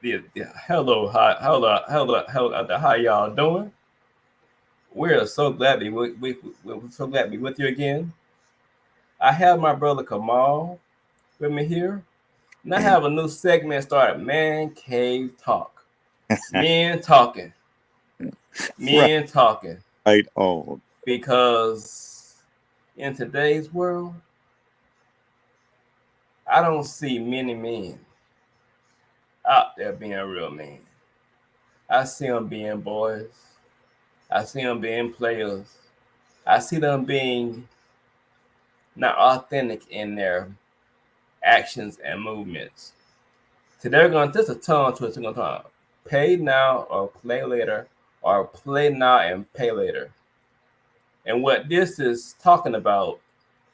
Hello, how y'all doing? We're so glad we're so glad to be with you again. I have my brother Kamal with me here, and I And have a new segment started: Man Cave Talk. Men talking, right, men talking, right on. because in today's world, I don't see many men out there being real men. I see them being boys. I see them being players. I see them being not authentic in their actions and movements. Today we're going to just a tongue twister. We're going to talk pay now or play later, or play now and pay later. And what this is talking about,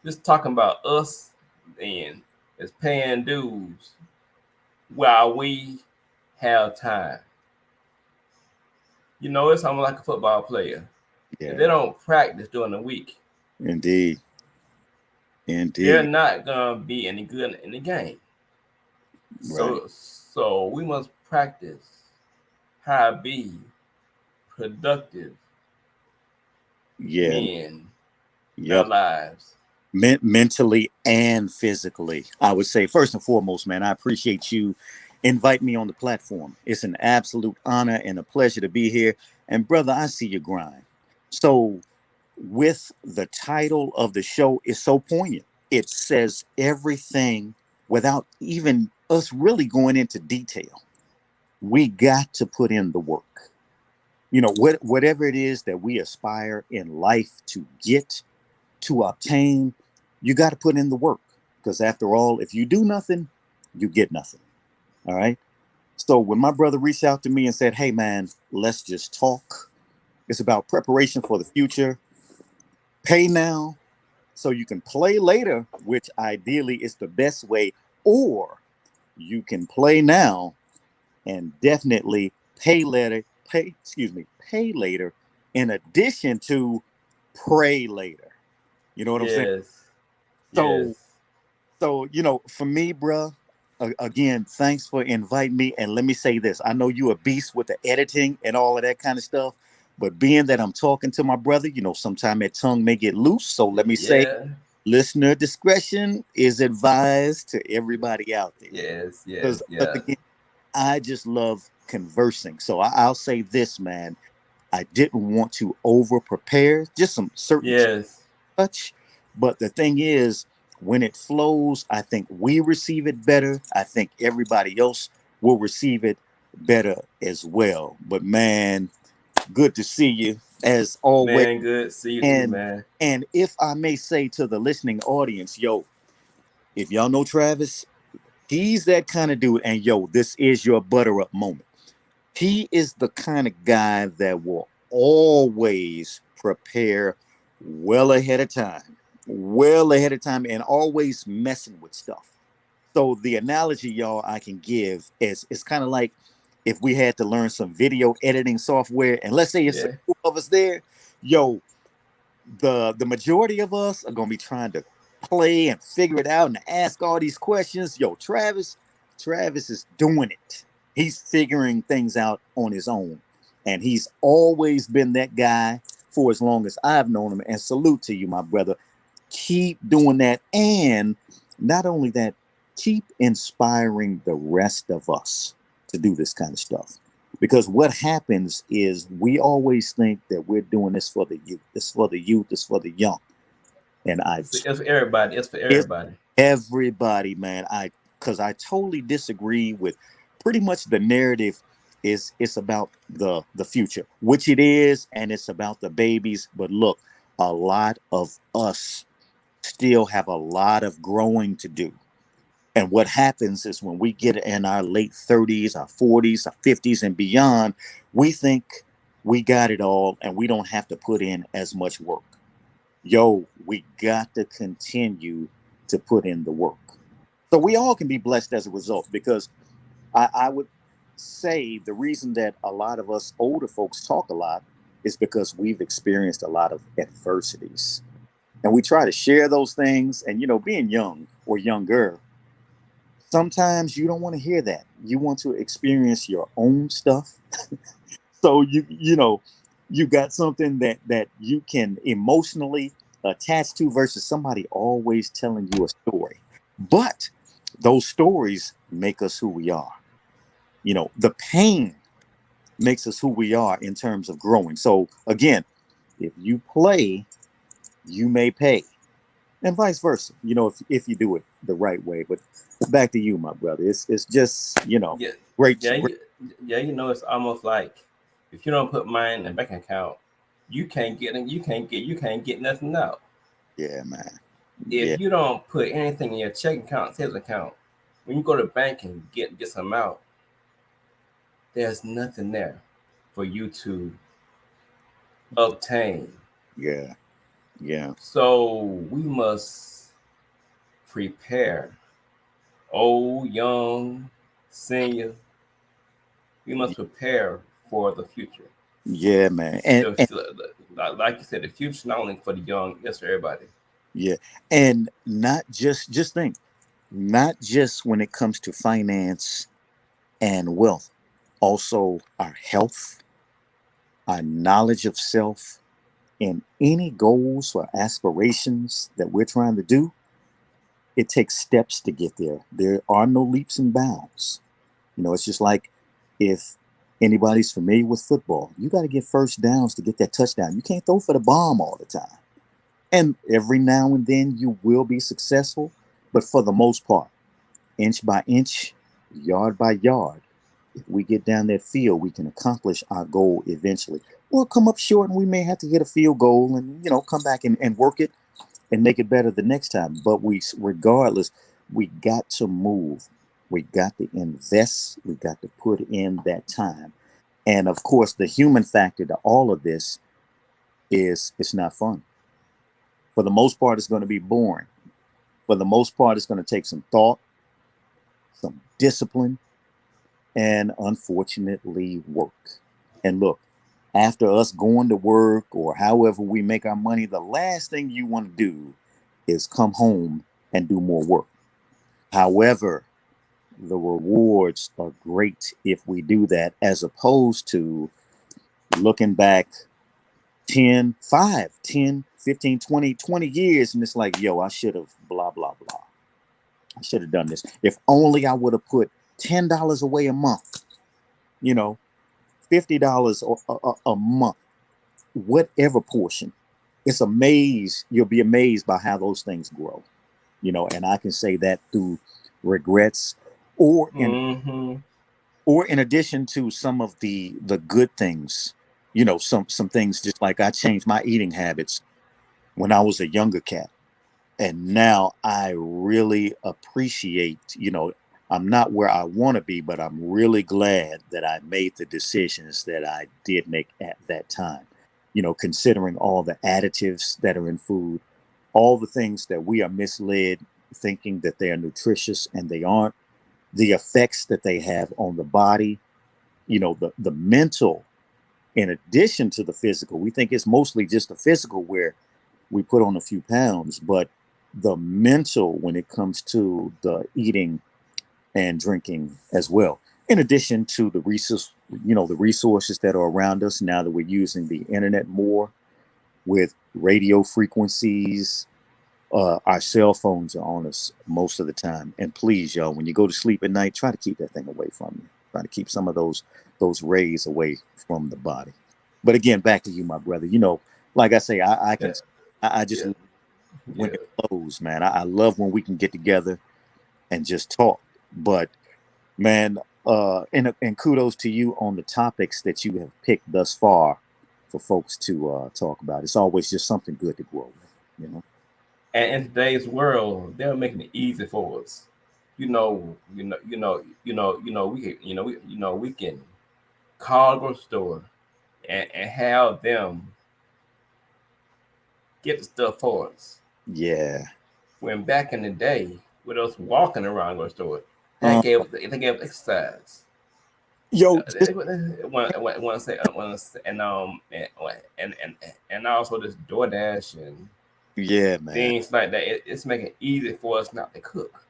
this talking about us then is paying dues while we have time. It's almost like a football player. If they Yeah, don't practice during the week, indeed, they're indeed. not gonna be any good in the game. Right. So we must practice how to be productive Yeah. men in our Yep. lives. Mentally and physically. I would say first and foremost, man, I appreciate you invite me on the platform. It's an absolute honor and a pleasure to be here. And brother, I see your grind. So with the title of the show is so poignant. It says everything without even us really going into detail. We got to put in the work. Whatever it is that we aspire in life to get, to obtain, you got to put in the work. Because after all, if you do nothing, you get nothing. All right. So when my brother reached out to me and said, "Hey man, let's just talk. It's about preparation for the future. Pay now so you can play later," which ideally is the best way, or you can play now and definitely pay later in addition to pray later. You know what I'm saying? Yes, yes, So for me, bruh, again, thanks for inviting me. And let me say this: I know you a beast with the editing and all of that kind of stuff, but being that I'm talking to my brother, sometimes that tongue may get loose. So let me say, yeah, listener discretion is advised to everybody out there. yes, yes, Because yes, again, I just love conversing. So I'll say this, man. I didn't want to over prepare, just some certain yes. touch. But the thing is, when it flows, I think we receive it better. I think everybody else will receive it better as well. But man, good to see you as always. Man, good. See you too, And man. and if I may say to the listening audience, yo, if y'all know Travis, he's that kind of dude. And yo, this is your butter up moment. He is the kind of guy that will always prepare well ahead of time, and always messing with stuff. So the analogy, y'all, I can give is it's kind of like if we had to learn some video editing software, and let's say it's a Yeah, group of us there, yo, the majority of us are gonna be trying to play and figure it out and ask all these questions. Yo, Travis is doing it. He's figuring things out on his own. And he's always been that guy for as long as I've known him. And salute to you, my brother. Keep doing that. And not only that, keep inspiring the rest of us to do this kind of stuff. Because what happens is we always think that we're doing this for the youth. It's for the youth. It's for the young. And it's for everybody. It's for it's everybody. everybody, man. Because I totally disagree with pretty much the narrative. Is it's about the future, which it is, and it's about the babies. But look, a lot of us still have a lot of growing to do. And what happens is when we get in our late 30s, our 40s, our 50s, and beyond, we think we got it all and we don't have to put in as much work. Yo, we got to continue to put in the work. So we all can be blessed as a result, because I would say the reason that a lot of us older folks talk a lot is because we've experienced a lot of adversities. And we try to share those things. And, being young or younger, sometimes you don't want to hear that. you want to experience your own stuff. So you got something that you can emotionally attach to versus somebody always telling you a story. But those stories make us who we are. The pain makes us who we are in terms of growing. So again, if you play, you may pay, and vice versa. If you do it the right way. But back to you, my brother. It's just Yeah, great, yeah, great. yeah. It's almost like if you don't put money in the bank account, you can't get nothing out. Yeah, man. Yeah, If you don't put anything in your checking account, savings account, when you go to the bank and get some out, there's nothing there for you to obtain. yeah, yeah, So we must prepare, old, young, senior. We must prepare for the future. yeah, man. And Like you said, the future not only for the young, it's for everybody. yeah, and not just think, not just when it comes to finance and wealth, also our health, our knowledge of self, and any goals or aspirations that we're trying to do. It takes steps to get there. There are no leaps and bounds. It's just like, if anybody's familiar with football, you got to get first downs to get that touchdown. You can't throw for the bomb all the time. And every now and then you will be successful, but for the most part, inch by inch, yard by yard, if we get down that field, we can accomplish our goal eventually. We'll come up short and we may have to hit a field goal and, come back and work it and make it better the next time. But regardless, we got to move. We got to invest. We got to put in that time. And of course, the human factor to all of this is it's not fun. For the most part, it's going to be boring. For the most part, it's going to take some thought, some discipline, and unfortunately, work. And look, after us going to work or however we make our money, the last thing you want to do is come home and do more work. However, the rewards are great if we do that, as opposed to looking back 10, 5, 10, 15, 20 years, and it's like, yo, I should have blah, blah, blah. I should have done this. If only I would have put $10 away a month, you know, $50 a month, whatever portion. It's amazed. You'll be amazed by how those things grow, and I can say that through regrets, or in Mm-hmm. or in addition to some of the good things, some things, just like I changed my eating habits when I was a younger cat. And now I really appreciate, I'm not where I want to be, but I'm really glad that I made the decisions that I did make at that time. Considering all the additives that are in food, all the things that we are misled thinking that they are nutritious and they aren't, the effects that they have on the body, the mental, in addition to the physical. We think it's mostly just the physical where we put on a few pounds, but the mental when it comes to the eating and drinking as well. In addition to the resources that are around us now that we're using the internet more with radio frequencies. Our cell phones are on us most of the time. And please, y'all, when you go to sleep at night, try to keep that thing away from you. Try to keep some of those rays away from the body. But again, back to you, my brother. Like I say, Yeah, I just yeah, love when yeah. it flows, man. I love when we can get together and just talk. But man, and kudos to you on the topics that you have picked thus far for folks to talk about. It's always just something good to grow with. And in today's world, they're making it easy for us. We can call the grocery store and have them get the stuff for us. Yeah. When back in the day, with us walking around the grocery store, Uh, they gave us exercise. yo, just And also this DoorDash and yeah, man. things like that. It's making it easy for us not to cook.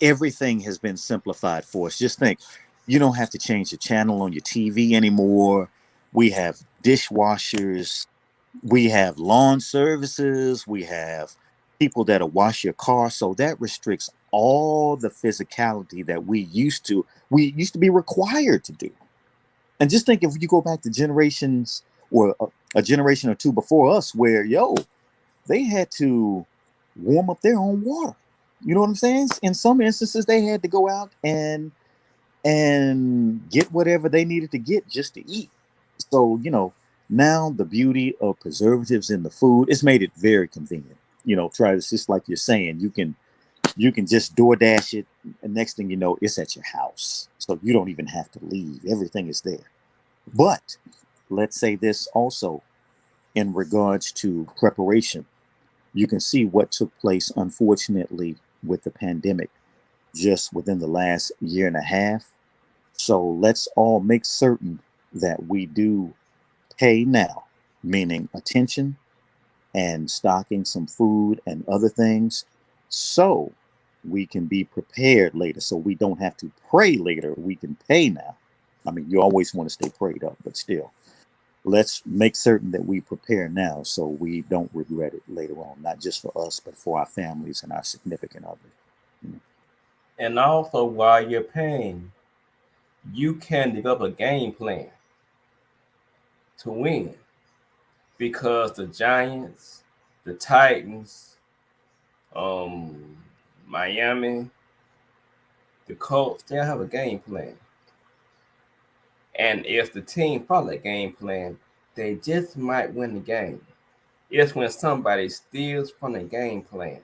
everything has been simplified for us. Just think, you don't have to change the channel on your TV anymore. We have dishwashers, we have lawn services, we have people that'll wash your car. So that restricts all the physicality that we used to be required to do. And just think, if you go back to generations, or a generation or two before us, where they had to warm up their own water. You know what I'm saying? In some instances, they had to go out and get whatever they needed to get just to eat. So, now the beauty of preservatives in the food, it's made it very convenient. Try this, just like you're saying, you can just DoorDash it, and next thing you know, it's at your house. So you don't even have to leave. Everything is there. But let's say this also in regards to preparation. You can see what took place, unfortunately, with the pandemic just within the last year and a half. So let's all make certain that we do pay now, meaning attention and stocking some food and other things, so we can be prepared later. So we don't have to pray later. We can pay now. I mean, you always want to stay prayed up, but still, let's make certain that we prepare now so we don't regret it later on, not just for us, but for our families and our significant others. And also, while you're paying, you can develop a game plan to win, because the Giants, the Titans, Miami, the Colts, they have a game plan. And if the team follow that game plan, they just might win the game. It's when somebody steals from the game plan,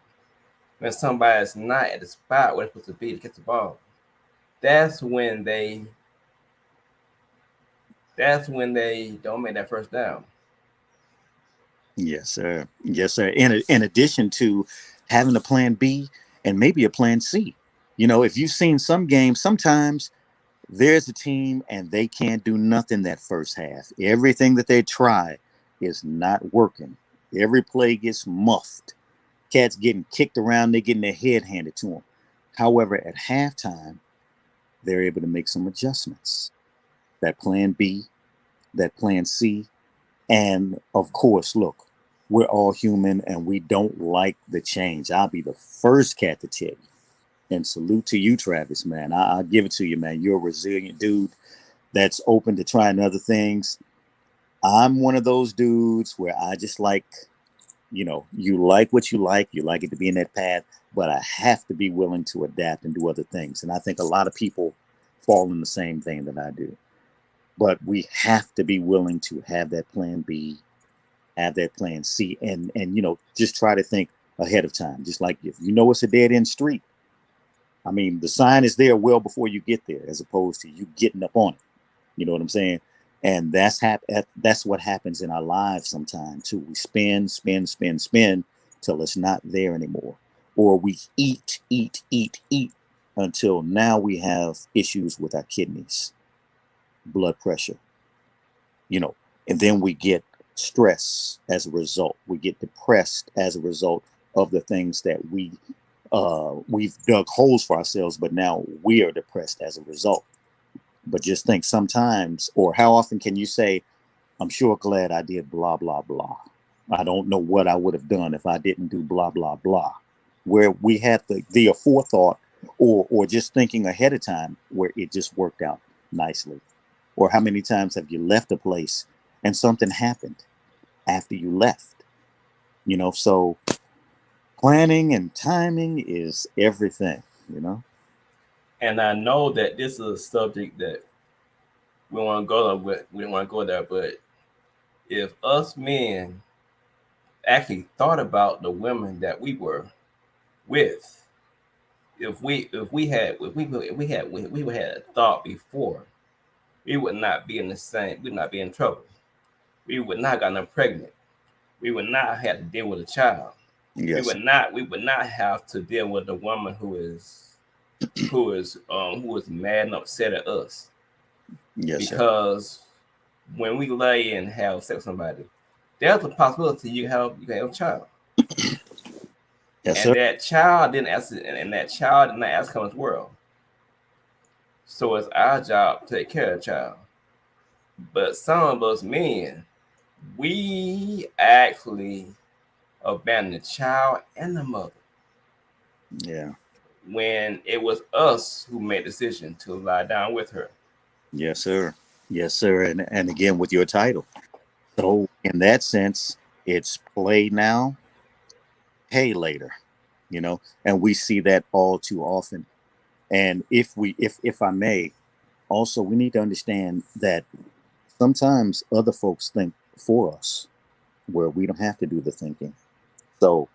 when somebody's not at the spot where they're supposed to be to get the ball. That's when they don't make that first down. Yes, sir. Yes, sir. In addition to having a plan B and maybe a plan C. If you've seen some games, sometimes there's a team and they can't do nothing that first half. Everything that they try is not working. Every play gets muffed. Cats getting kicked around, they're getting their head handed to them. However, at halftime, they're able to make some adjustments. That plan B, that plan C, and of course, look, we're all human and we don't like the change. I'll be the first cat to tell you. And salute to you, Travis, man. I'll give it to you, man. You're a resilient dude that's open to trying other things. I'm one of those dudes where I just like, you like what you like it to be in that path, but I have to be willing to adapt and do other things. And I think a lot of people fall in the same thing that I do. But we have to be willing to have that plan B, have that plan C, and just try to think ahead of time. Just like if it's a dead end street, I mean, the sign is there well before you get there, as opposed to you getting up on it. You know what I'm saying? And that's what happens in our lives sometimes too. We spin till it's not there anymore, or we eat until now we have issues with our kidneys, blood pressure, and then we get stress as a result. We get depressed as a result of the things that we've dug holes for ourselves, but now we are depressed as a result. But just think, sometimes, or how often can you say, I'm sure glad I did blah, blah, blah. I don't know what I would have done if I didn't do blah, blah, blah. Where we had the forethought, or just thinking ahead of time, where it just worked out nicely. Or how many times have you left a place and something happened after you left? So planning and timing is everything. And I know that this is a subject that we want to go there, we don't want to go there, but if us men actually thought about the women that we were with, if we had a thought before, we would not be in the same. We would not be in trouble. We would not have gotten pregnant. We would not have to deal with a child. Yes. We would not have to deal with a woman who is mad and upset at us. Yes, because when we lay and have sex with somebody, there's a possibility you have a child. Yes, And sir. that child didn't ask, and that child did not ask come into the world. So it's our job to take care of the child. But some of us men, we actually abandon the child and the mother Yeah. when it was us who made the decision to lie down with her. Yes, sir. Yes, sir. And again with your title. So in that sense, it's play now, pay later, you know, and we see that all too often. And if I may, also we need to understand that sometimes other folks think for us where we don't have to do the thinking. So,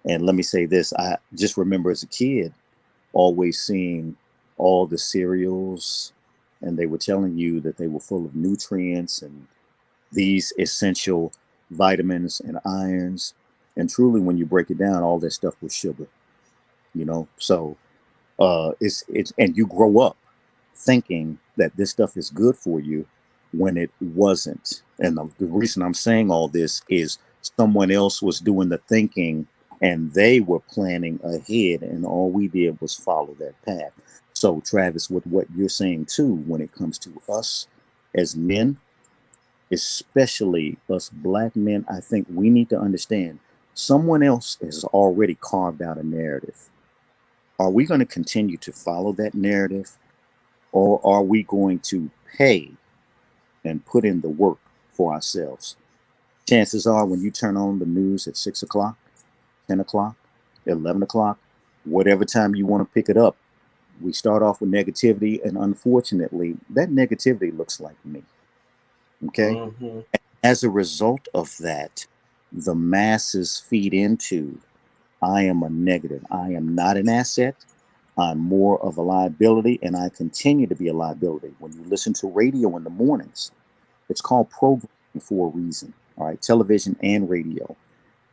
and let me say this, I just remember as a kid always seeing all the cereals and they were telling you that they were full of nutrients and these essential vitamins and irons. And truly, when you break it down, all that stuff was sugar, you know? So it's, and you grow up thinking that this stuff is good for you when it wasn't. And the reason I'm saying all this is someone else was doing the thinking and they were planning ahead, and all we did was follow that path. So, Travis, with what you're saying too, when it comes to us as men, especially us black men, I think we need to understand someone else has already carved out a narrative. Are we going to continue to follow that narrative, or are we going to pay and put in the work for ourselves? Chances are, when you turn on the news at 6 o'clock, 10 o'clock, 11 o'clock, whatever time you want to pick it up, we start off with negativity. And unfortunately, that negativity looks like me. Okay. Mm-hmm. As a result of that, the masses feed into I am a negative. I am not an asset. I'm more of a liability, and I continue to be a liability. When you listen to radio in the mornings, it's called programming for a reason. All right, television and radio.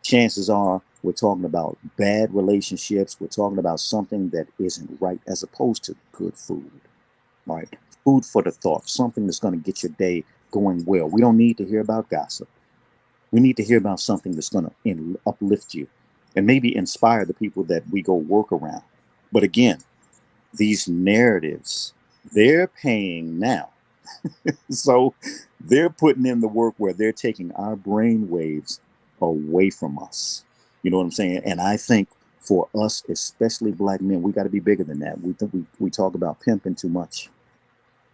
Chances are we're talking about bad relationships. We're talking about something that isn't right, as opposed to good food. Right, food for the thought. Something that's going to get your day going well. We don't need to hear about gossip. We need to hear about something that's going to uplift you and maybe inspire the people that we go work around. But again, these narratives, they're paying now. So they're putting in the work where they're taking our brain waves away from us. You know what I'm saying? And I think for us, especially black men, we got to be bigger than that. We talk about pimping too much.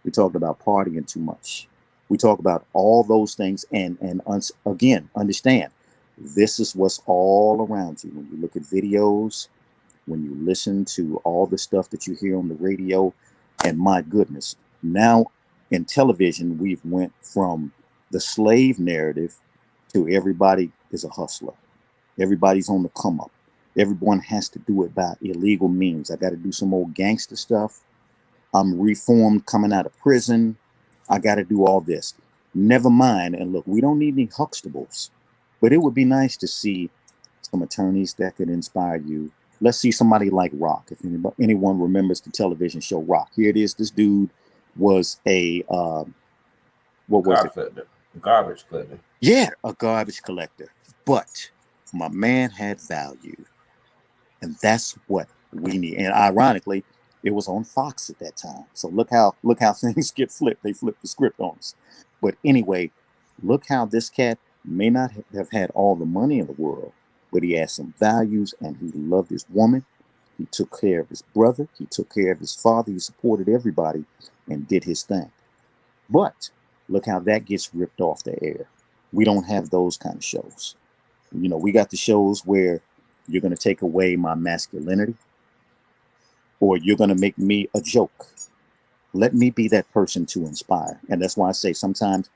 We talk about partying too much. We talk about all those things, again, understand this is what's all around you. When you look at videos, when you listen to all the stuff that you hear on the radio, and my goodness, now in television we've went from the slave narrative to everybody is a hustler. Everybody's on the come up. Everyone has to do it by illegal means. I got to do some old gangster stuff. I'm reformed coming out of prison. I got to do all this. Never mind. And look, we don't need any Huxtables, but it would be nice to see some attorneys that could inspire you. Let's see somebody like Rock. If anyone remembers the television show Rock, here it is. This dude was a what was it? Garbage collector. Yeah, a garbage collector. But my man had value, and that's what we need. And ironically, it was on Fox at that time. So look how things get flipped. They flip the script on us. But anyway, look how this cat may not have had all the money in the world, but he had some values and he loved his woman. He took care of his brother. He took care of his father. He supported everybody and did his thing. But look how that gets ripped off the air. We don't have those kind of shows. You know, we got the shows where you're going to take away my masculinity or you're going to make me a joke. Let me be that person to inspire. And that's why I say sometimes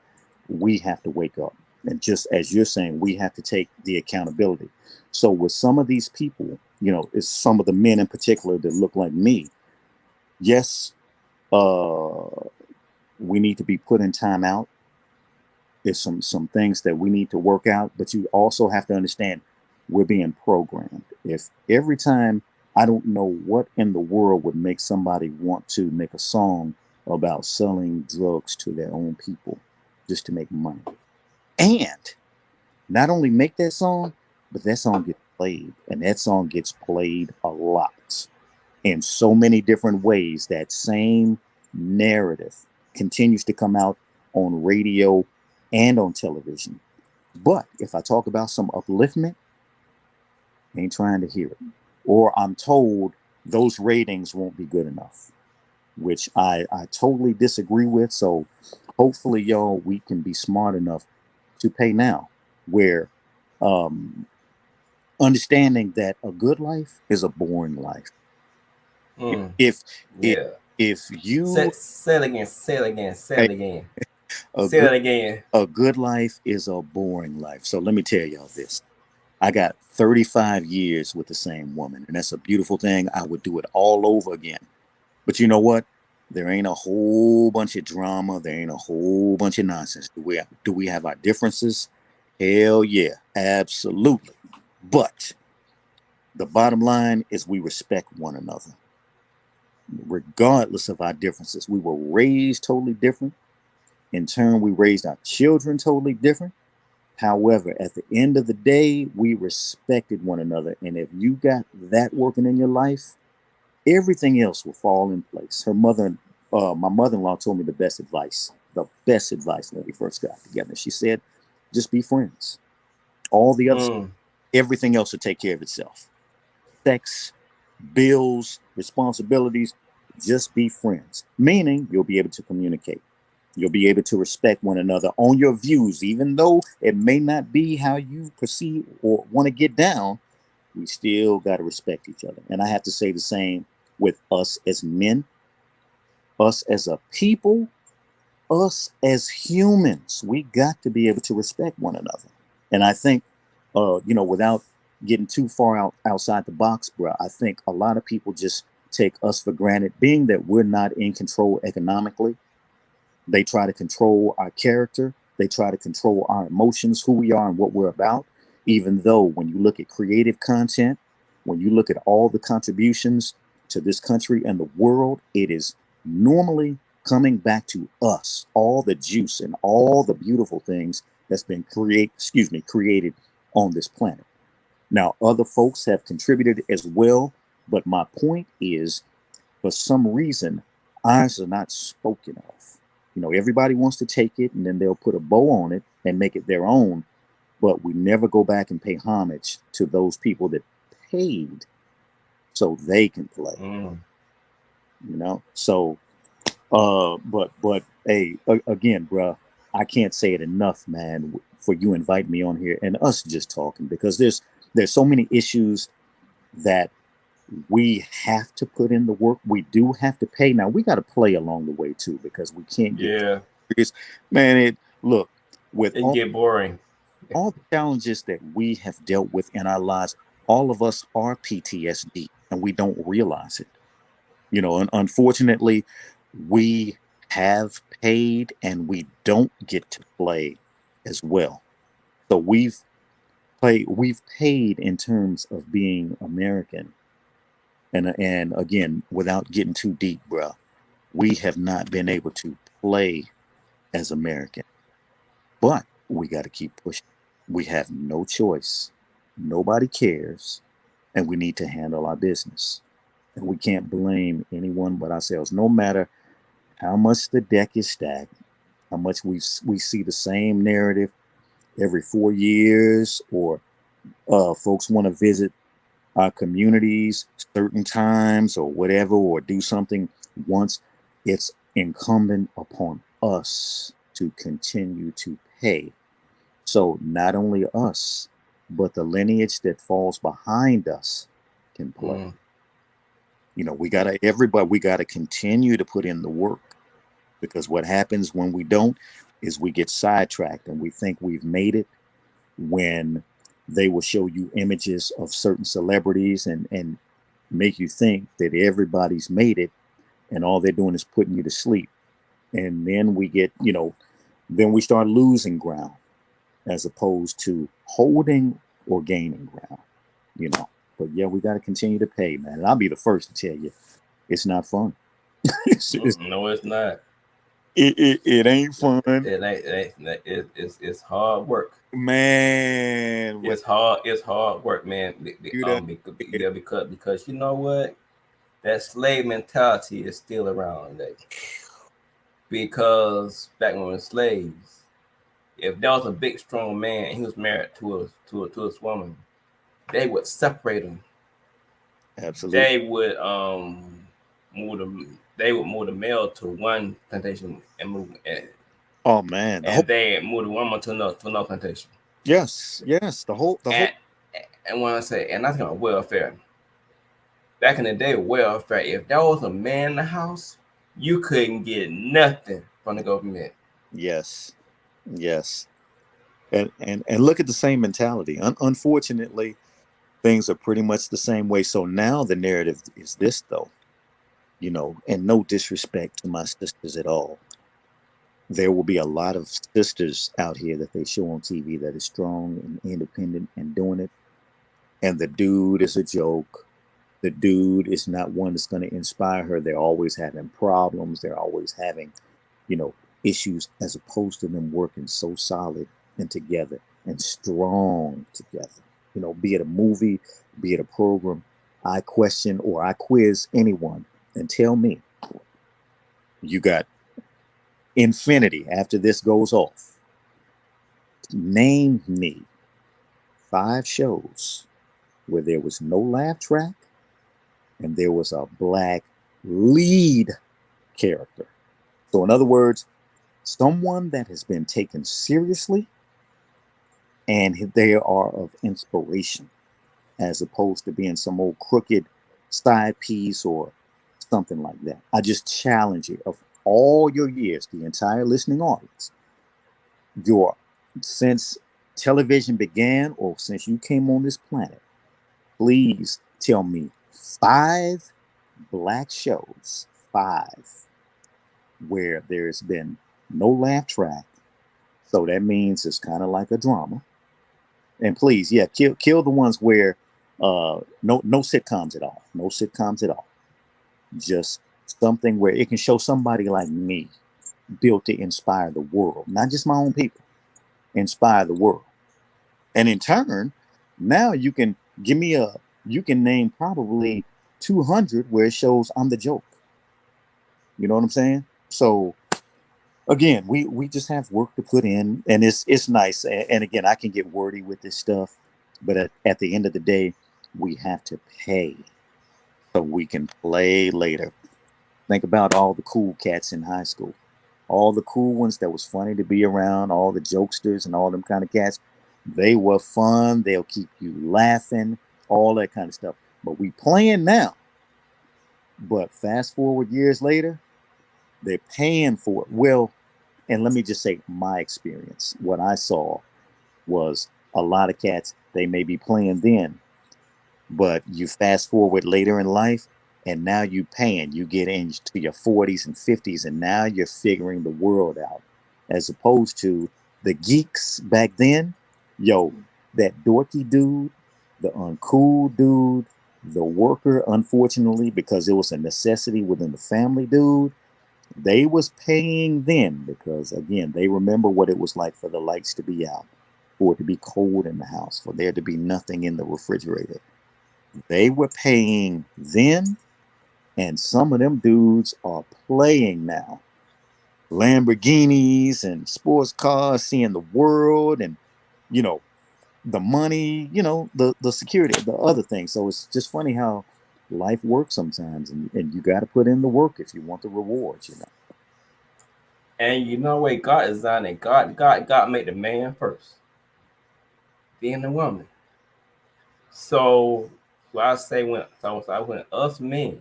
we have to wake up. And just as you're saying, we have to take the accountability. So with some of these people, you know, it's some of the men in particular that look like me. Yes, we need to be put in time out. There's some things that we need to work out, but you also have to understand we're being programmed. If every time, I don't know what in the world would make somebody want to make a song about selling drugs to their own people just to make money. And not only make that song, but that song gets played, and that song gets played a lot in so many different ways. That same narrative continues to come out on radio and on television. But if I talk about some upliftment, ain't trying to hear it. Or I'm told those ratings won't be good enough, which I totally disagree with. So hopefully, y'all, we can be smart enough to pay now, where um, understanding that a good life is a boring life. Mm, If if yeah. if you Say it again. Say it again. Say a, it again. a Say good it again. a good life is a boring life. So let me tell y'all this. I got 35 years with the same woman, and that's a beautiful thing. I would do it all over again. But you know what? There ain't a whole bunch of drama. There ain't a whole bunch of nonsense. Do we have our differences? Hell yeah, absolutely. But the bottom line is we respect one another, regardless of our differences. We were raised totally different. In turn, we raised our children totally different. However, at the end of the day, we respected one another. And if you got that working in your life, everything else will fall in place. My mother-in-law told me the best advice when we first got together. She said, just be friends. All the other, Mm, everything else will take care of itself. Sex, bills, responsibilities, just be friends. Meaning you'll be able to communicate. You'll be able to respect one another on your views, even though it may not be how you perceive or want to get down. We still got to respect each other. And I have to say the same with us as men, us as a people, us as humans. We got to be able to respect one another. And I think, without getting too far outside the box, bro, I think a lot of people just take us for granted, being that we're not in control economically. They try to control our character. They try to control our emotions, who we are and what we're about. Even though when you look at creative content, when you look at all the contributions to this country and the world, it is normally coming back to us. All the juice and all the beautiful things that's been created on this planet. Now, other folks have contributed as well, but my point is, for some reason, ours are not spoken of. Everybody wants to take it and then they'll put a bow on it and make it their own, but we never go back and pay homage to those people that paid so they can play. mm. So but hey, again, bruh, I can't say it enough, man, for you invite me on here and us just talking, because there's so many issues that we have to put in the work. We do have to pay. Now we got to play along the way too, because we can't get Yeah. serious. Man, look, with It get boring. all the challenges that we have dealt with in our lives, all of us are PTSD and we don't realize it. And unfortunately, we have paid and we don't get to play as well. So we've paid in terms of being American. And again, without getting too deep, bro, we have not been able to play as American. But we got to keep pushing. We have no choice. Nobody cares, and we need to handle our business. And we can't blame anyone but ourselves. No matter how much the deck is stacked, how much we see the same narrative every 4 years, or folks want to visit our communities certain times or whatever, or do something once. It's incumbent upon us to continue to pay. So not only us, but the lineage that falls behind us can play. Mm. We gotta continue to put in the work, because what happens when we don't is we get sidetracked and we think we've made it, when they will show you images of certain celebrities and make you think that everybody's made it, and all they're doing is putting you to sleep. And then then we start losing ground as opposed to holding or gaining ground. But yeah, we got to continue to pay, man. And I'll be the first to tell you, it's not fun. No, it's not. It ain't fun. It's hard work. Man, It's hard. It's hard work, man. you done Because you know what, that slave mentality is still around today. Because back when we were slaves, if there was a big strong man and he was married to a woman, they would separate him. absolutely. They would move the move the male to one plantation and Oh man, the whole they move the woman to another plantation. yes, the whole And and when I say, and that's about welfare. Back in the day, welfare, if there was a man in the house, you couldn't get nothing from the government. yes, yes. And look at the same mentality. Unfortunately, things are pretty much the same way. So now the narrative is this though, and no disrespect to my sisters at all. There will be a lot of sisters out here that they show on TV that is strong and independent and doing it. And the dude is a joke. The dude is not one that's going to inspire her. They're always having problems. They're always having, you know, issues, as opposed to them working so solid and together and strong together. Be it a movie, be it a program. I question or I quiz anyone and tell me you got infinity after this goes off. Name me 5 shows where there was no laugh track and there was a black lead character. So, in other words, someone that has been taken seriously and they are of inspiration, as opposed to being some old crooked side piece or something like that. I just challenge you, of all your years, the entire listening audience, since television began or since you came on this planet, please tell me 5 black shows, 5, where there's been no laugh track. So that means it's kind of like a drama. And please, yeah, kill the ones where no sitcoms at all. No sitcoms at all. Just something where it can show somebody like me built to inspire the world, not just my own people, inspire the world. And in turn, now you can name probably 200 where it shows I'm the joke. You know what I'm saying? So again, we just have work to put in, and it's nice. And again, I can get wordy with this stuff, but at the end of the day, we have to pay so we can play later. Think about all the cool cats in high school, all the cool ones that was funny to be around, all the jokesters and all them kind of cats. They were fun. They'll keep you laughing, all that kind of stuff. But we playing now. But fast forward years later, they're paying for it. Well, and let me just say my experience. What I saw was a lot of cats, they may be playing then, but you fast forward later in life, and now you paying. You get into your 40s and 50s, and now you're figuring the world out. As opposed to the geeks back then, yo, that dorky dude, the uncool dude, the worker, unfortunately, because it was a necessity within the family dude, they was paying then because, again, they remember what it was like for the lights to be out, for it to be cold in the house, for there to be nothing in the refrigerator. They were paying then, and some of them dudes are playing now. Lamborghinis and sports cars, seeing the world, and you know the money, the security, the other things. So it's just funny how life works sometimes, and you got to put in the work if you want the rewards. And you know what God designed it. God made the man first, then the woman. So, when us men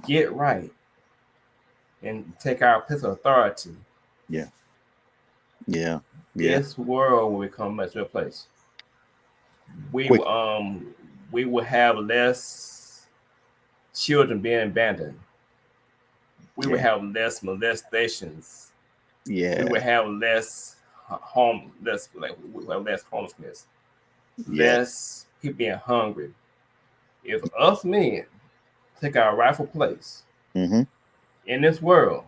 get right and take our place of authority, Yeah, yeah, yeah. this world will become a much better place. We Quick, will we will have less children being abandoned. We will yeah, have less molestations. We will yeah, have less we will have less homelessness, yeah. less people being hungry. If us men take our rightful place Mm-hmm. in this world,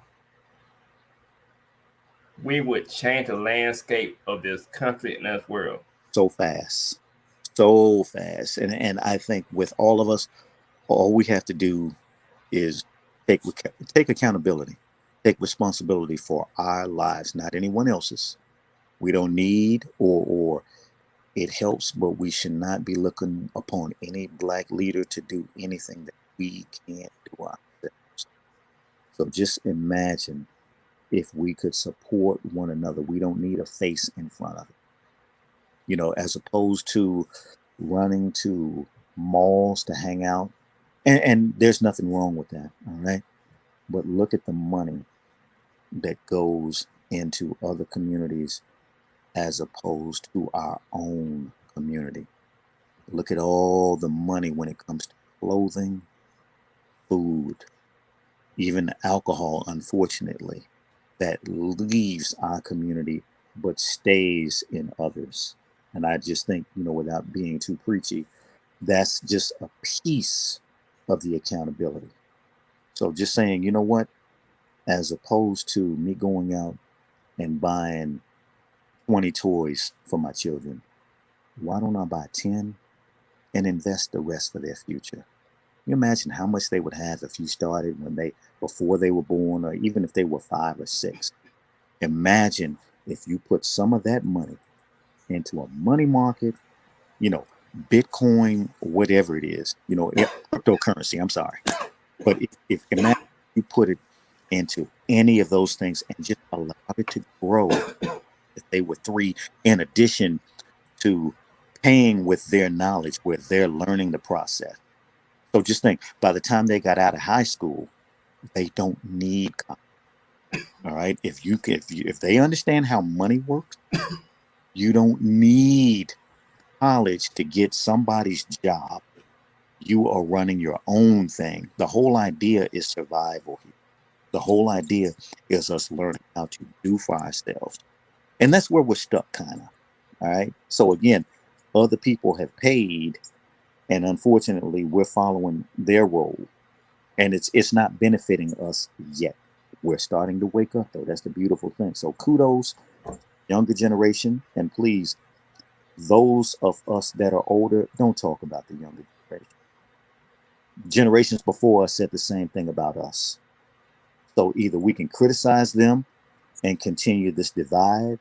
we would change the landscape of this country and this world. So fast, so fast. And I think with all of us, all we have to do is take accountability, take responsibility for our lives, not anyone else's. We don't need or it helps, but we should not be looking upon any black leader to do anything that we can't do ourselves. So just imagine if we could support one another. We don't need a face in front of it, as opposed to running to malls to hang out. And there's nothing wrong with that, all right? But look at the money that goes into other communities as opposed to our own community. Look at all the money when it comes to clothing, food, even alcohol, unfortunately, that leaves our community but stays in others. And I just think, without being too preachy, that's just a piece of the accountability. So just saying, you know what, as opposed to me going out and buying 20 toys for my children, why don't I buy 10 and invest the rest for their future? You imagine how much they would have if you started before they were born, or even if they were 5 or 6. Imagine if you put some of that money into a money market, Bitcoin, whatever it is, cryptocurrency, I'm sorry. But if imagine you put it into any of those things and just allow it to grow, if they were 3, in addition to paying with their knowledge, where they're learning the process. So just think, by the time they got out of high school, they don't need college. All right. If they understand how money works, you don't need college to get somebody's job. You are running your own thing. The whole idea is survival. The whole idea is us learning how to do for ourselves. And that's where we're stuck, kind of. All right. So again, other people have paid, and unfortunately, we're following their role, and it's not benefiting us yet. We're starting to wake up, though. That's the beautiful thing. So kudos, younger generation, and please, those of us that are older, don't talk about the younger generation. Generations before us said the same thing about us. So either we can criticize them and continue this divide,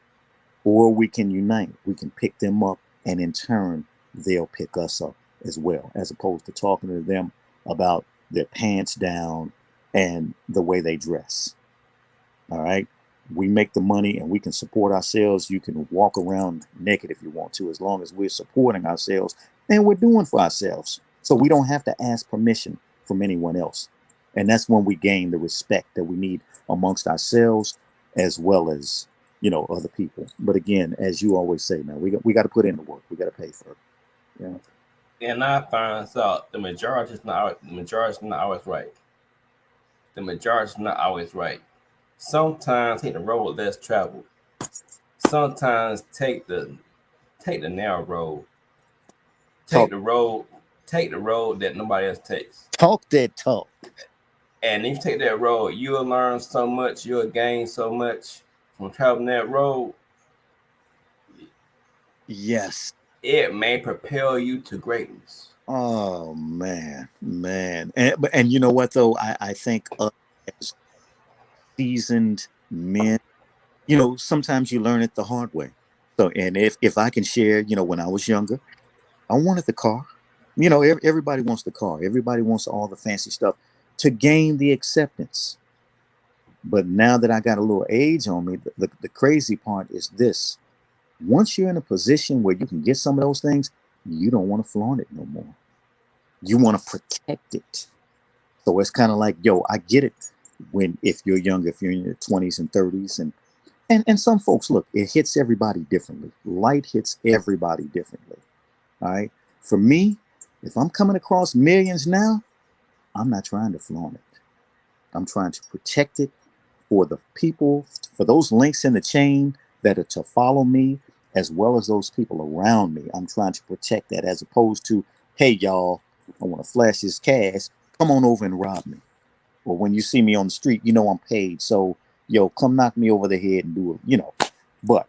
or we can unite. We can pick them up, and in turn, they'll pick us up as well, as opposed to talking to them about their pants down and the way they dress. All right. We make the money and we can support ourselves. You can walk around naked if you want to, as long as we're supporting ourselves and we're doing for ourselves. So we don't have to ask permission from anyone else. And that's when we gain the respect that we need amongst ourselves, as well as, other people. But again, as you always say, man, we got to put in the work. We got to pay for it. Yeah. And I find out the majority is not always right. The majority is not always right. Sometimes take the road less traveled. Sometimes take the narrow road. Take the road that nobody else takes. Talk that talk. And if you take that road, you'll learn so much, you'll gain so much from traveling that road. Yes. It may propel you to greatness. Oh man. And you know what though? I think as seasoned men, sometimes you learn it the hard way. So, and if I can share, when I was younger, I wanted the car. Everybody wants the car. Everybody wants all the fancy stuff to gain the acceptance. But now that I got a little age on me, the crazy part is this. Once you're in a position where you can get some of those things, you don't want to flaunt it no more. You want to protect it. So it's kind of like, I get it if you're younger, if you're in your 20s and 30s. And some folks, look, it hits everybody differently. Light hits everybody differently. All right. For me, if I'm coming across millions now, I'm not trying to flaunt it. I'm trying to protect it for the people, for those links in the chain that are to follow me, as well as those people around me. I'm trying to protect that, as opposed to, hey, y'all, I want to flash this cash. Come on over and rob me. Or when you see me on the street, I'm paid. So Yo, come knock me over the head and do it, But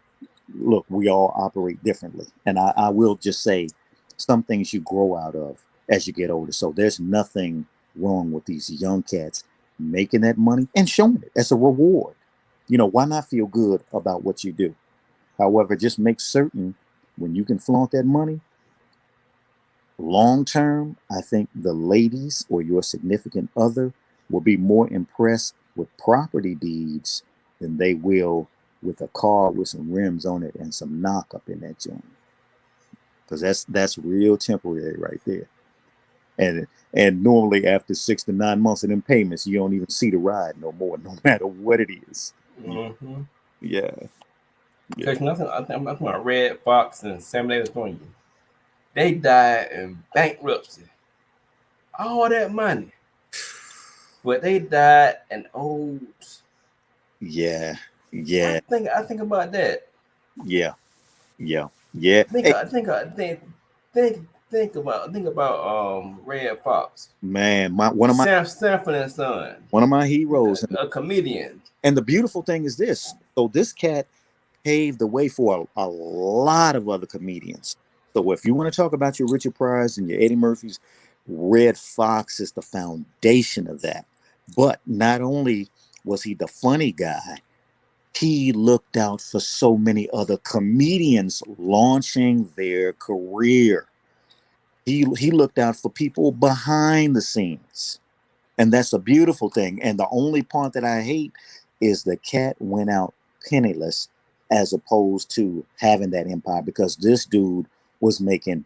look, we all operate differently. And I will just say some things you grow out of as you get older. So there's nothing wrong with these young cats making that money and showing it as a reward. Why not feel good about what you do? However, just make certain when you can flaunt that money, long term, I think the ladies or your significant other will be more impressed with property deeds than they will with a car with some rims on it and some knock up in that joint. Because that's real temporary right there. And normally after 6 to 9 months of them payments, you don't even see the ride no more, no matter what it is. Mm-hmm. Yeah. Because nothing, I'm talking about Red Fox and Sam Davis Jr. They died in bankruptcy. All that money. But they died in old. Yeah. Yeah. I think about that. Yeah. Yeah. Yeah. Think Hey, think about Red Fox. man, one of my Sanford and Son. heroes. A comedian. And the beautiful thing is this. So this cat paved the way for a lot of other comedians. So if you want to talk about your Richard Pryor's and your Eddie Murphys, Red Fox is the foundation of that. But not only was he the funny guy, he looked out for so many other comedians launching their career. He looked out for people behind the scenes. And that's a beautiful thing. And the only part that I hate is the cat went out penniless as opposed to having that empire, because this dude was making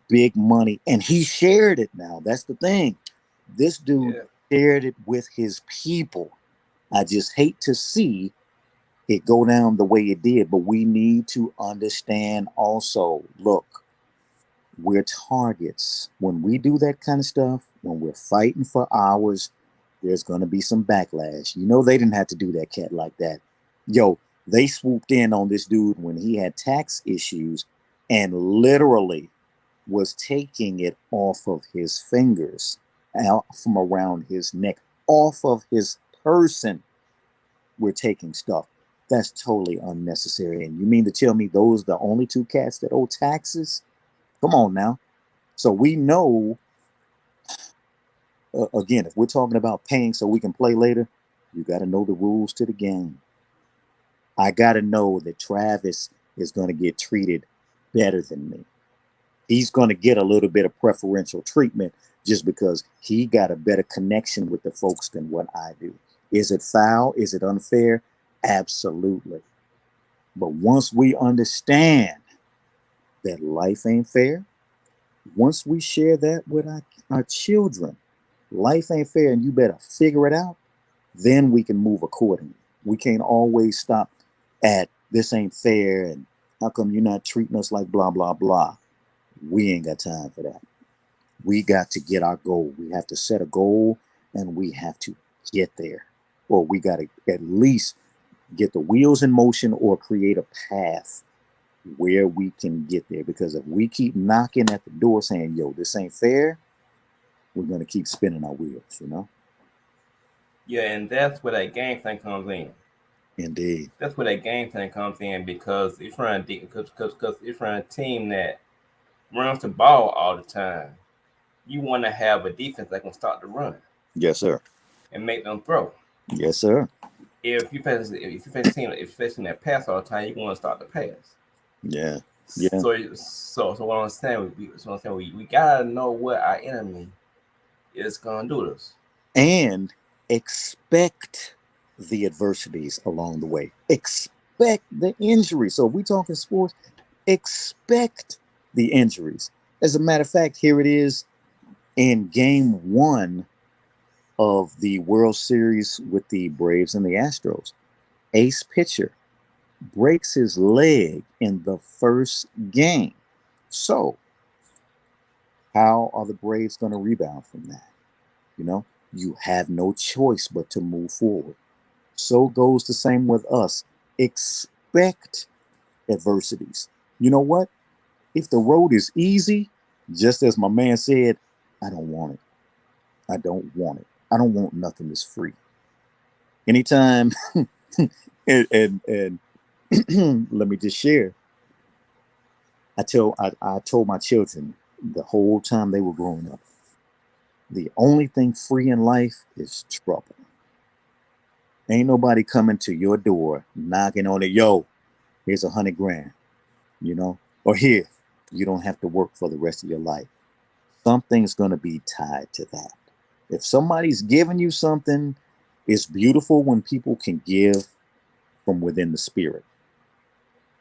big money and he shared it now. That's the thing. This dude shared it with his people. I just hate to see it go down the way it did, but we need to understand also, look, we're targets. When we do that kind of stuff, when we're fighting for hours, there's going to be some backlash. They didn't have to do that cat like that. Yo, they swooped in on this dude when he had tax issues and literally was taking it off of his fingers, out from around his neck, off of his person. We're taking stuff. That's totally unnecessary. And you mean to tell me those are the only two cats that owe taxes? Come on now. So we know, again, if we're talking about paying so we can play later, you got to know the rules to the game. I got to know that Travis is going to get treated better than me. He's going to get a little bit of preferential treatment just because he got a better connection with the folks than what I do. Is it foul? Is it unfair? Absolutely. But once we understand that life ain't fair, once we share that with our children, life ain't fair and you better figure it out, then we can move accordingly. We can't always stop at this ain't fair and how come you're not treating us like blah, blah, blah. We ain't got time for that. We got to get our goal. We have to set a goal and we have to get there. Or we got to at least get the wheels in motion or create a path where we can get there. Because if we keep knocking at the door saying, yo, this ain't fair, we're going to keep spinning our wheels. Yeah, and that's where that game thing comes in. Indeed. That's where that game thing comes in, because if you're on a team that runs the ball all the time, you want to have a defense that can start the run. Yes, sir. And make them throw. Yes, sir. If you face a team that pass all the time, you want to start the pass. Yeah. Yeah. So what I'm saying, we gotta know what our enemy is gonna do to us. And expect the adversities along the way. Expect the injuries. So if we're talking sports, expect the injuries. As a matter of fact, here it is in game 1 of the World Series with the Braves and the Astros. Ace pitcher breaks his leg in the first game. So how are the Braves going to rebound from that? You have no choice but to move forward. So goes the same with us. Expect adversities. You know what? If the road is easy, just as my man said, I don't want it. I don't want it. I don't want nothing that's free. Anytime And let me just share. I told my children the whole time they were growing up, the only thing free in life is trouble. Ain't nobody coming to your door knocking on it. Yo, here's 100 grand, you know, or here, you don't have to work for the rest of your life. Something's gonna be tied to that. If somebody's giving you something, it's beautiful when people can give from within the spirit.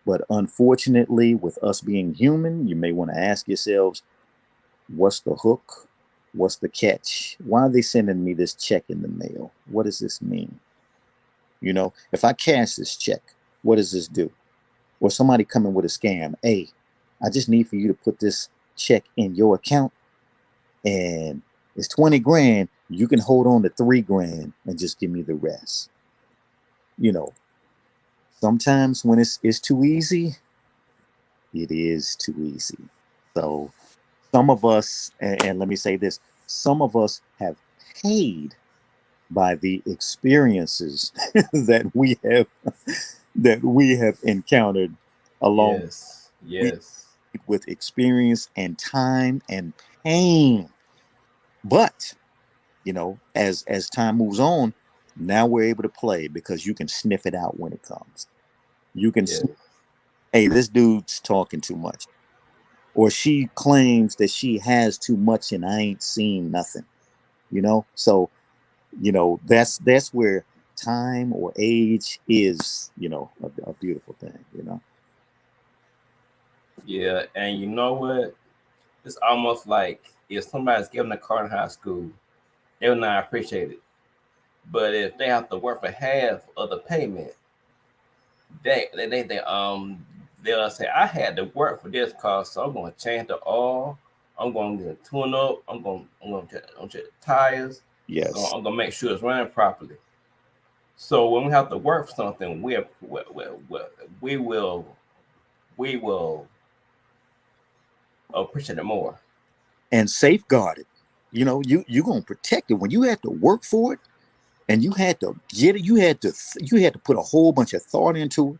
But unfortunately, with us being human, you may want to ask yourselves, what's the hook? What's the catch? Why are they sending me this check in the mail? What does this mean? You know, if I cash this check, what does this do? Or somebody coming with a scam, hey, I just need for you to put this check in your account and it's 20 grand. You can hold on to 3 grand and just give me the rest. You know, sometimes when it's too easy, it is too easy. So some of us, and let me say this, some of us have paid by the experiences that we have encountered along Yes, we yes, with experience and time and pain. But as time moves on, now we're able to play because you can sniff it out when it comes. You can, yes. hey, this dude's talking too much, or she claims that she has too much and I ain't seen nothing. So that's where time or age is a beautiful thing. Yeah, and you know what? It's almost like if somebody's given a car in high school, they will not appreciate it. But if they have to work for half of the payment, they they'll say, I had to work for this car, so I'm gonna change the oil, I'm gonna get a tune up, I'm gonna check the tires, Yes. I'm gonna make sure it's running properly. So when we have to work for something, we will we will appreciate it more. And safeguard it. You're gonna protect it when you had to work for it, and you had to get it. You had to put a whole bunch of thought into it.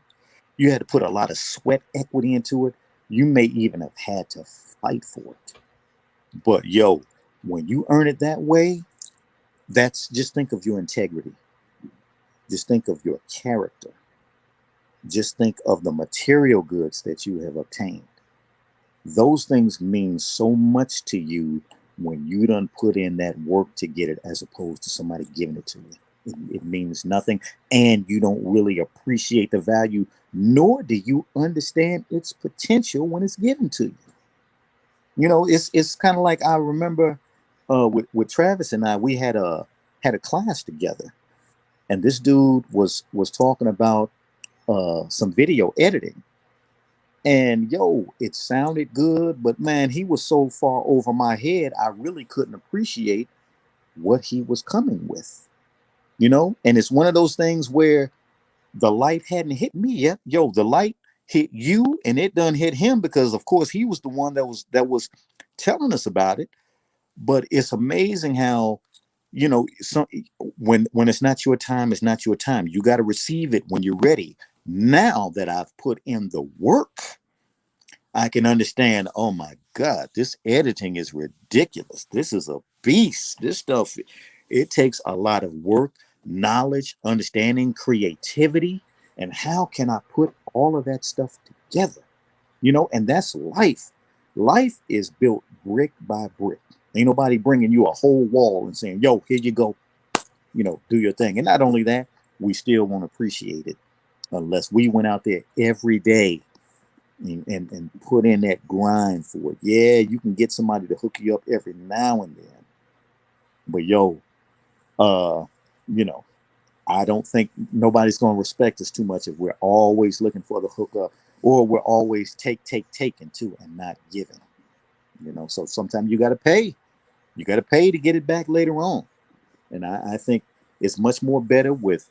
You had to put a lot of sweat equity into it. You may even have had to fight for it. But yo, when you earn it that way, that's just think of your integrity. Just think of your character. Just think of the material goods that you have obtained. Those things mean so much to you when you done put in that work to get it, as opposed to somebody giving it to you. It means nothing, and you don't really appreciate the value, nor do you understand its potential when it's given to you. It's kind of like I remember with Travis and I, we had a class together, and this dude was talking about some video editing. And yo, it sounded good, but man, he was so far over my head, I really couldn't appreciate what he was coming with. And it's one of those things where the light hadn't hit me yet. Yo, the light hit you, and it done hit him because, of course, he was the one that was telling us about it. But it's amazing how some when it's not your time, it's not your time. You got to receive it when you're ready. Now that I've put in the work, I can understand, oh my God, this editing is ridiculous. This is a beast. This stuff, it takes a lot of work, knowledge, understanding, creativity. And how can I put all of that stuff together? And that's life. Life is built brick by brick. Ain't nobody bringing you a whole wall and saying, yo, here you go, do your thing. And not only that, we still won't appreciate it unless we went out there every day and put in that grind for it. Yeah, you can get somebody to hook you up every now and then. But yo, uh, you know, I don't think nobody's gonna respect us too much if we're always looking for the hookup, or we're always taking too and not giving. So sometimes you gotta pay. You gotta pay to get it back later on. And I think it's much more better with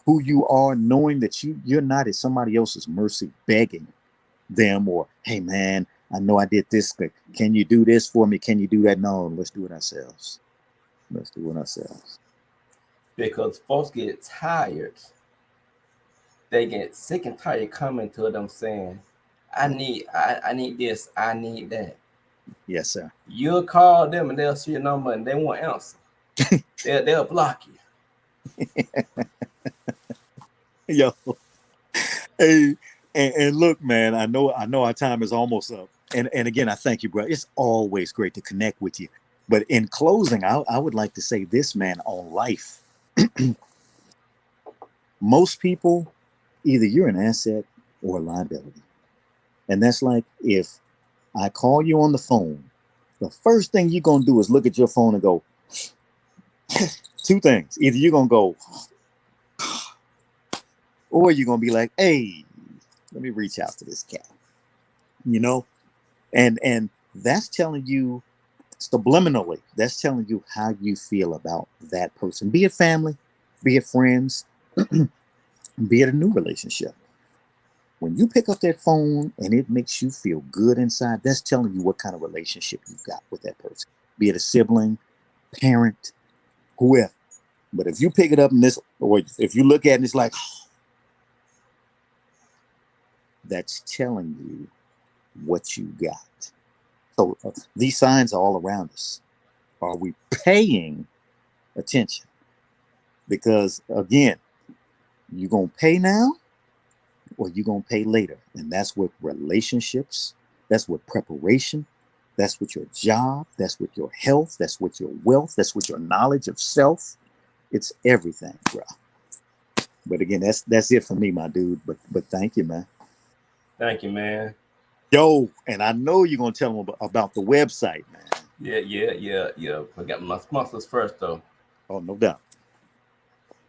who you are, knowing that you're not at somebody else's mercy begging them, or hey man, I know I did this, but can you do this for me? Can you do that? No, let's do it ourselves. Let's do it ourselves. Because folks get tired they get sick and tired coming to them saying, I need this, I need that. Yes, sir. You'll call them and they'll see your number and they won't answer. They'll block you. Yo, hey, and look, man, I know our time is almost up. And again, I thank you, bro. It's always great to connect with you. But in closing, I would like to say this, man, on life. Most people, either you're an asset or a liability. And that's like if I call you on the phone, the first thing you're going to do is look at your phone and go, two things. Either you're going to go, or you're going to be like, hey, let me reach out to this cat, you know? And that's telling you subliminally, that's telling you how you feel about that person, be it family, be it friends, be it a new relationship. When you pick up that phone and it makes you feel good inside, that's telling you what kind of relationship you've got with that person, be it a sibling, parent, whoever. But if you pick it up and this, or if you look at it and it's like, oh, that's telling you what you got. So these signs are all around us. Are we paying attention? Because again, you're going to pay now or you're going to pay later. And that's with relationships. That's with preparation. That's with your job. That's with your health. That's with your wealth. That's with your knowledge of self. It's everything, bro. But again, that's it for me, my dude. But thank you, man. Thank you, man. Yo, and I know you're going to tell them about the website, man. Yeah. I got my sponsors first, though. Oh, no doubt.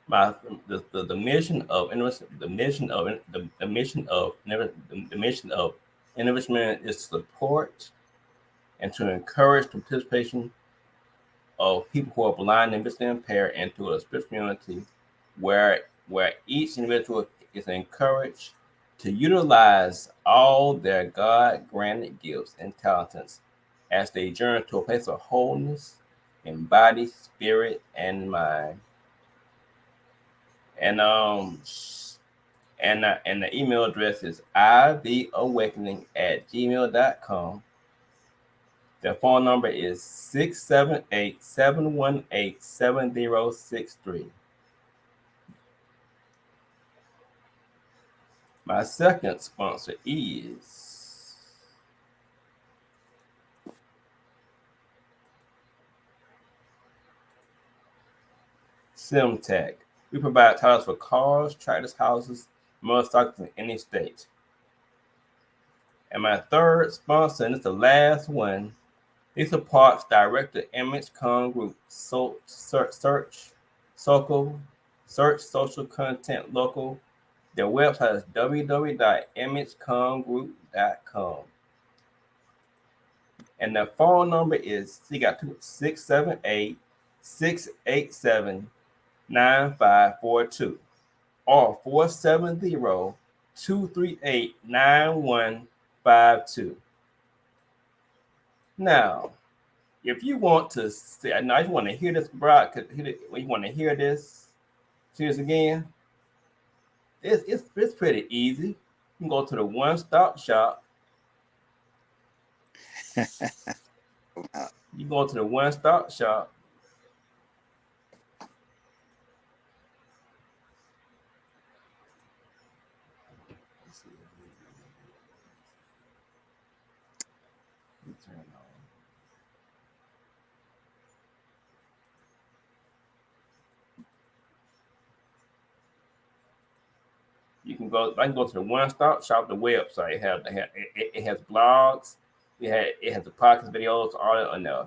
The mission of enrichment is to support and to encourage the participation of people who are blind and visually impaired into a spiritual community where each individual is encouraged to utilize all their God-granted gifts and talents as they journey to a place of wholeness in body, spirit, and mind. And the email address is ivawakening@gmail.com. The phone number is 678-718-7063. My second sponsor is SimTech. We provide titles for cars, tractors, houses, motorcycles in any state. And my third sponsor, and it's the last one, Lisa Parks, Director, Image Con Group. Search social content local. Their website is www.imagecongroup.com. And the phone number is 678-687-9542 or 470-238-9152. Now, if you want to see, I know you want to hear this, bro, you want to hear this, see this again, it's pretty easy. You can go to the one-stop shop. You go to the one-stop shop. You can go. I can go to the one-stop shop, the website. It has blogs. It has the podcast videos, all that on there.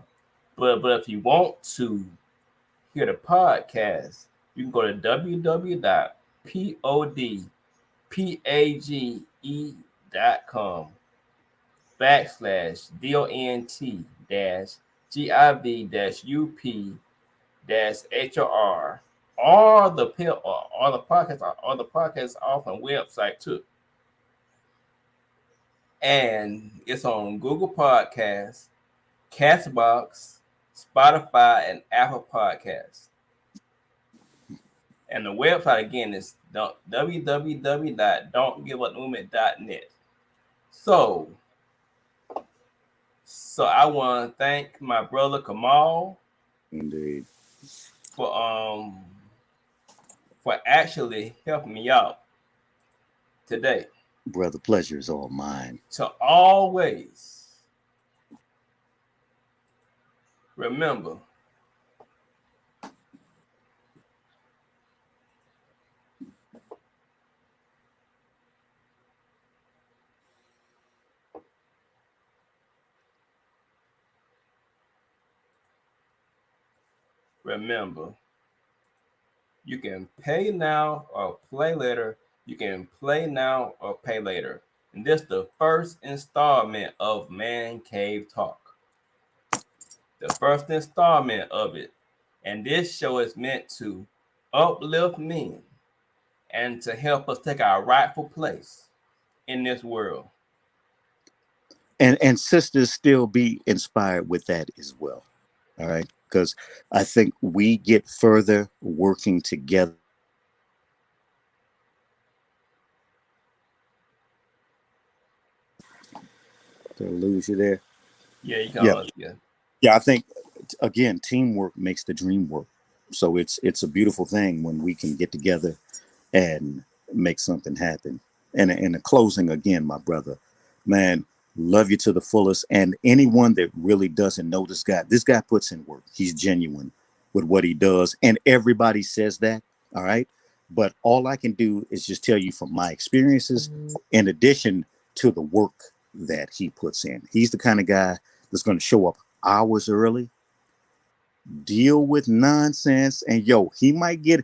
But if you want to hear the podcast, you can go to www.podge.com/DONT-GIV-UP-HOR. All the podcasts are off on website too. And it's on Google Podcasts, Castbox, Spotify, and Apple Podcasts. And the website again is www.don'tgiveupmovement.net. So, I want to thank my brother Kamal Indeed. for actually helping me out today. Brother, pleasure is all mine. To always remember you can pay now or play later. You can play now or pay later. And this is the first installment of Man Cave Talk. The first installment of it. And this show is meant to uplift men and to help us take our rightful place in this world. And sisters still be inspired with that as well. All right. Because I think we get further working together. Did I lose you there? Yeah, you can. Yeah, I think again, teamwork makes the dream work. So it's a beautiful thing when we can get together and make something happen. And in the closing, again, my brother, man, love you to the fullest. And anyone that really doesn't know this guy puts in work. He's genuine with what he does. And everybody says that. All right. But all I can do is just tell you from my experiences, in addition to the work that he puts in. He's the kind of guy that's going to show up hours early, deal with nonsense, and he might get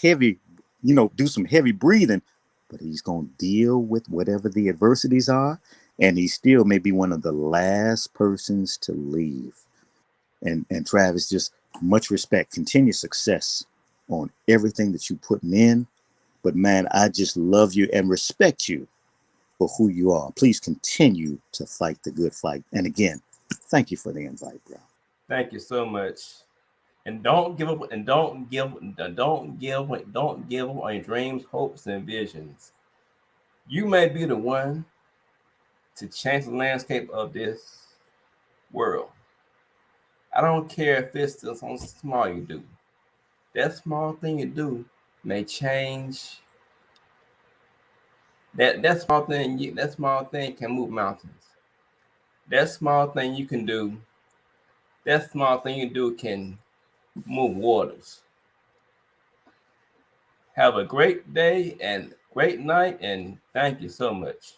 heavy, do some heavy breathing, but he's gonna deal with whatever the adversities are, and he still may be one of the last persons to leave. And Travis, just much respect, continued success on everything that you're putting in. But man, I just love you and respect you for who you are. Please continue to fight the good fight. And again, thank you for the invite, bro. Thank you so much. And don't give up. And don't give up on your dreams, hopes, and visions. You may be the one to change the landscape of this world. I don't care if it's just something small you do. That small thing you do may change. That small thing can move mountains. That small thing you can do. That small thing you do can move waters. Have a great day and great night, and thank you so much.